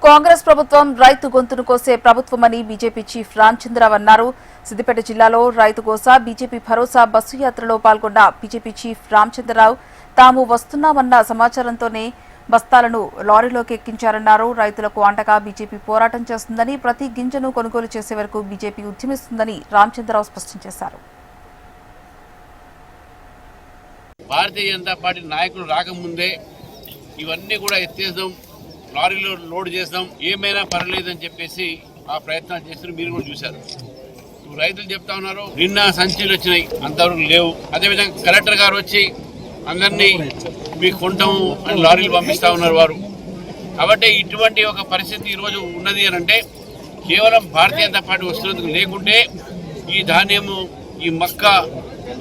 కాంగ్రెస్ ప్రభుత్వం రైతు గొంతును కోసే ప్రభుత్వమని బీజేపీ చీఫ్ రామచంద్రరావు అన్నారు. సిద్దిపేట జిల్లాలో రైతు కోసా బీజేపీ భరోసా బస్సు యాత్రలో పాల్గొన్న బీజేపీ చీఫ్ రామచంద్రరావు తాము వస్తున్నామన్న సమాచారంతోనే బస్తాలను లారీలోకి ఎక్కించారన్నారు. రైతులకు అండగా బీజేపీ పోరాటం చేస్తుందని, ప్రతి గింజను కొనుగోలు చేసే వరకు బీజేపీ ఉద్యమిస్తుందని రామచంద్రరావు స్పష్టం చేశారు. భారతీయ జనతా పార్టీ నాయకులు రాకముందే ఇవన్నీ కూడా ఎత్తేద్దాం, లారీలో లోడ్ చేద్దాం, ఏమైనా పర్లేదని చెప్పేసి ఆ ప్రయత్నాలు చేస్తున్న మీరు కూడా చూశారు. రైతులు చెప్తా ఉన్నారు నిన్న సంచులు వచ్చినాయి, అంతవరకు లేవు. అదేవిధంగా కలెక్టర్ గారు వచ్చి అందరినీ మీకు కొంటాము అని లారీలు పంపిస్తా ఉన్నారు వారు. కాబట్టి ఇటువంటి ఒక పరిస్థితి ఈరోజు ఉన్నది అని అంటే కేవలం భారతీయ జనతా పార్టీ వస్తున్నందుకు, లేకుంటే ఈ ధాన్యము, ఈ మక్క,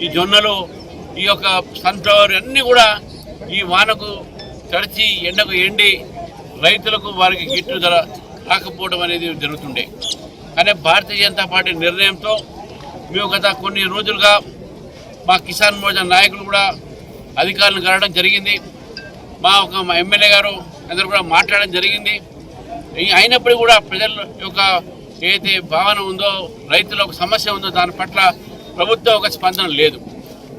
ఈ జొన్నలు, ఈ యొక్క సన్ఫ్లవర్ అన్నీ కూడా ఈ వానకు తడిచి ఎండకు ఎండి రైతులకు వారికి గిట్టు ధర రాకపోవడం అనేది జరుగుతుండే. కానీ భారతీయ జనతా పార్టీ నిర్ణయంతో మేము గత కొన్ని రోజులుగా మా కిసాన్ మోర్చా నాయకులు కూడా అధికారులను కలవడం జరిగింది. మా ఎమ్మెల్యే గారు అందరూ కూడా మాట్లాడడం జరిగింది. అయినప్పటికీ కూడా ప్రజల యొక్క ఏదైతే భావన ఉందో, రైతుల ఒక సమస్య ఉందో దాని పట్ల ప్రభుత్వం ఒక స్పందన లేదు.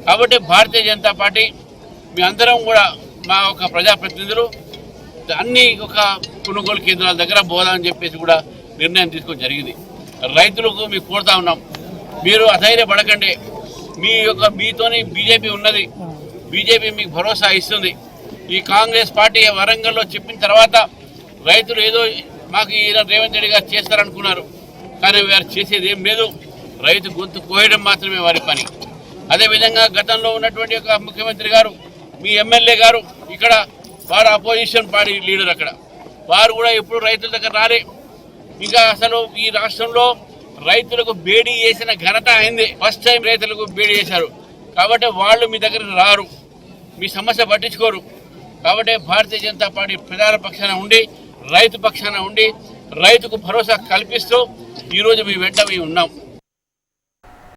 కాబట్టి భారతీయ జనతా పార్టీ మీ అందరం కూడా మా ఒక ప్రజాప్రతినిధులు అన్ని ఒక కొనుగోలు కేంద్రాల దగ్గర పోదామని చెప్పేసి కూడా నిర్ణయం తీసుకోవడం జరిగింది. రైతులకు మీకు కోరుతా ఉన్నాం, మీరు అధైర్యపడకండి. మీతోని బీజేపీ ఉన్నది, బీజేపీ మీకు భరోసా ఇస్తుంది. ఈ కాంగ్రెస్ పార్టీ వరంగల్లో చెప్పిన తర్వాత రైతులు ఏదో మాకు రేవంత్ రెడ్డి గారు చేస్తారనుకున్నారు, కానీ వారు చేసేది ఏం లేదు. రైతు గొంతు కోయడం మాత్రమే వారి పని. అదేవిధంగా గతంలో ఉన్నటువంటి ఒక ముఖ్యమంత్రి గారు, మీ ఎమ్మెల్యే గారు ఇక్కడ వారు అపోజిషన్ పార్టీ లీడర్, అక్కడ వారు కూడా ఎప్పుడు రైతుల దగ్గర రాలే. ఇంకా అసలు ఈ రాష్ట్రంలో రైతులకు బేడీ చేసిన ఘనత అయింది. ఫస్ట్ టైం రైతులకు బేడీ చేశారు. కాబట్టి వాళ్ళు మీ దగ్గరకు రారు, మీ సమస్య పట్టించుకోరు. కాబట్టి భారతీయ జనతా పార్టీ ప్రజల పక్షాన ఉండి, రైతు పక్షాన ఉండి, రైతుకు భరోసా కల్పిస్తూ ఈరోజు మీ వెంట మేము ఉన్నాం.